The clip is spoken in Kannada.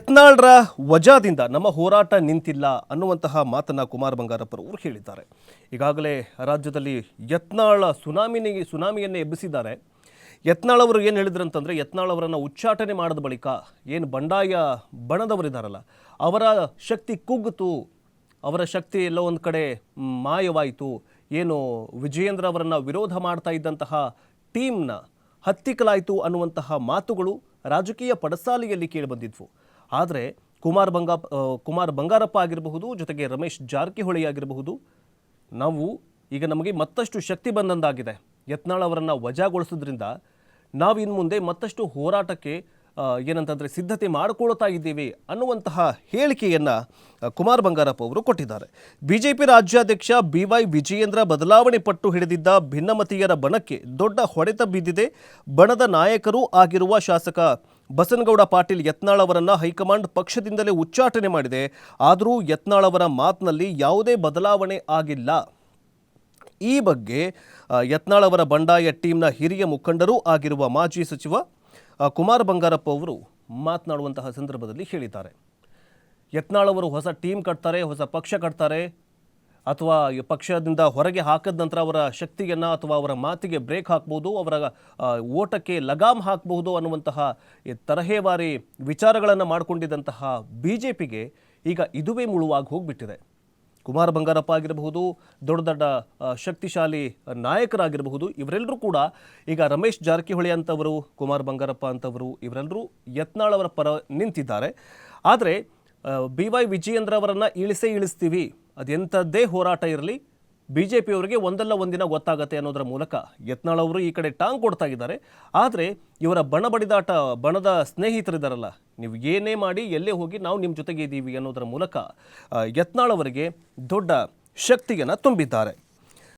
ಯತ್ನಾಳ್ರ ವಜಾದಿಂದ ನಮ್ಮ ಹೋರಾಟ ನಿಂತಿಲ್ಲ ಅನ್ನುವಂತಹ ಮಾತನ್ನ ಕುಮಾರ್ ಬಂಗಾರಪ್ಪರವರು ಹೇಳಿದ್ದಾರೆ. ಈಗಾಗಲೇ ರಾಜ್ಯದಲ್ಲಿ ಯತ್ನಾಳ್ ಸುನಾಮಿಯನ್ನೇ ಎಬ್ಬಿಸಿದ್ದಾರೆ. ಯತ್ನಾಳ್ ಅವರು ಏನು ಹೇಳಿದ್ರು ಅಂತಂದರೆ, ಯತ್ನಾಳ್ ಅವರನ್ನು ಉಚ್ಚಾಟನೆ ಮಾಡಿದ ಬಳಿಕ ಏನು ಬಂಡಾಯ ಬಣದವರಿದ್ದಾರಲ್ಲ, ಅವರ ಶಕ್ತಿ ಕುಗ್ಗಿತು, ಅವರ ಶಕ್ತಿ ಎಲ್ಲೋ ಒಂದು ಕಡೆ ಮಾಯವಾಯಿತು. ಏನು ವಿಜಯೇಂದ್ರ ಅವರನ್ನು ವಿರೋಧ ಮಾಡ್ತಾ ಇದ್ದಂತಹ ಟೀಮ್ನ ಹತ್ತಿಕ್ಕಲಾಯಿತು ಅನ್ನುವಂತಹ ಮಾತುಗಳು ರಾಜಕೀಯ ಪಡಸಾಲೆಯಲ್ಲಿ ಕೇಳಿಬಂದಿದ್ವು. ಆದರೆ ಕುಮಾರ್ ಬಂಗಾರಪ್ಪ ಆಗಿರಬಹುದು, ಜೊತೆಗೆ ರಮೇಶ್ ಜಾರಕಿಹೊಳಿ ಆಗಿರಬಹುದು, ನಮಗೆ ಮತ್ತಷ್ಟು ಶಕ್ತಿ ಬಂದಂತಾಗಿದೆ. ಯತ್ನಾಳ್ ಅವರನ್ನು ವಜಾಗೊಳಿಸೋದ್ರಿಂದ ನಾವು ಇನ್ನು ಮುಂದೆ ಮತ್ತಷ್ಟು ಹೋರಾಟಕ್ಕೆ ಏನಂತಂದರೆ ಸಿದ್ಧತೆ ಮಾಡಿಕೊಳ್ತಾ ಇದ್ದೀವಿ ಅನ್ನುವಂತಹ ಹೇಳಿಕೆಯನ್ನು ಕುಮಾರ್ ಬಂಗಾರಪ್ಪ ಅವರು ಕೊಟ್ಟಿದ್ದಾರೆ. ಬಿಜೆಪಿ ರಾಜ್ಯಾಧ್ಯಕ್ಷ BY ವಿಜಯೇಂದ್ರ ಬದಲಾವಣೆ ಪಟ್ಟು ಹಿಡಿದಿದ್ದ ಭಿನ್ನಮತೀಯರ ಬಣಕ್ಕೆ ದೊಡ್ಡ ಹೊಡೆತ ಬಿದ್ದಿದೆ. ಬಣದ ನಾಯಕರೂ ಆಗಿರುವ ಶಾಸಕ ಬಸನಗೌಡ ಪಾಟೀಲ್ ಯತ್ನಾಳ್ ಅವರನ್ನು ಹೈಕಮಾಂಡ್ ಪಕ್ಷದಿಂದಲೇ ಉಚ್ಚಾಟನೆ ಮಾಡಿದೆ. ಆದರೂ ಯತ್ನಾಳ್ ಅವರ ಮಾತಿನಲ್ಲಿ ಯಾವುದೇ ಬದಲಾವಣೆ ಆಗಿಲ್ಲ. ಈ ಬಗ್ಗೆ ಯತ್ನಾಳ್ ಅವರ ಬಂಡಾಯ ಟೀಮ್ನ ಹಿರಿಯ ಮುಖಂಡರೂ ಆಗಿರುವ ಮಾಜಿ ಸಚಿವ ಕುಮಾರ್ ಬಂಗಾರಪ್ಪ ಅವರು ಮಾತನಾಡುವಂತಹ ಸಂದರ್ಭದಲ್ಲಿ ಹೇಳಿದ್ದಾರೆ. ಯತ್ನಾಳ್ ಅವರು ಹೊಸ ಟೀಮ್ ಕಟ್ತಾರೆ, ಹೊಸ ಪಕ್ಷ ಕಟ್ತಾರೆ, ಅಥವಾ ಪಕ್ಷದಿಂದ ಹೊರಗೆ ಹಾಕಿದ ನಂತರ ಅವರ ಶಕ್ತಿಯನ್ನು ಅಥವಾ ಅವರ ಮಾತಿಗೆ ಬ್ರೇಕ್ ಹಾಕ್ಬೋದು, ಅವರ ಓಟಕ್ಕೆ ಲಗಾಮ್ ಹಾಕಬಹುದು ಅನ್ನುವಂತಹ ತರಹೇವಾರಿ ವಿಚಾರಗಳನ್ನು ಮಾಡಿಕೊಂಡಿದ್ದಂತಹ BJPಗೆ ಈಗ ಇದುವೇ ಮುಳುವಾಗಿ ಹೋಗಿಬಿಟ್ಟಿದೆ. ಕುಮಾರ್ ಬಂಗಾರಪ್ಪ ಆಗಿರಬಹುದು, ದೊಡ್ಡ ದೊಡ್ಡ ಶಕ್ತಿಶಾಲಿ ನಾಯಕರಾಗಿರಬಹುದು, ಇವರೆಲ್ಲರೂ ಕೂಡ ಈಗ ರಮೇಶ್ ಜಾರಕಿಹೊಳಿ ಅಂತವರು, ಕುಮಾರ್ ಬಂಗಾರಪ್ಪ ಅಂತವರು, ಇವರೆಲ್ಲರೂ ಯತ್ನಾಳ್ ಅವರ ಪರ ನಿಂತಿದ್ದಾರೆ. ಆದರೆ BY ವಿಜಯೇಂದ್ರ ಅವರನ್ನು ಇಳಿಸ್ತೀವಿ, ಅದೆಂಥದ್ದೇ ಹೋರಾಟ ಇರಲಿ, BJPಯವರಿಗೆ ಒಂದಲ್ಲ ಒಂದಿನ ಗೊತ್ತಾಗತ್ತೆ ಅನ್ನೋದರ ಮೂಲಕ ಯತ್ನಾಳ್ ಅವರು ಈ ಕಡೆ ಟಾಂಗ್ ಕೊಡ್ತಾ ಇದ್ದಾರೆ. ಆದರೆ ಇವರ ಬಣದ ಸ್ನೇಹಿತರಿದ್ದಾರಲ್ಲ, ನೀವು ಏನೇ ಮಾಡಿ ಎಲ್ಲೇ ಹೋಗಿ ನಾವು ನಿಮ್ಮ ಜೊತೆಗೆ ಇದ್ದೀವಿ ಅನ್ನೋದರ ಮೂಲಕ ಯತ್ನಾಳ್ ಅವರಿಗೆ ದೊಡ್ಡ ಶಕ್ತಿಯನ್ನು ತುಂಬಿದ್ದಾರೆ.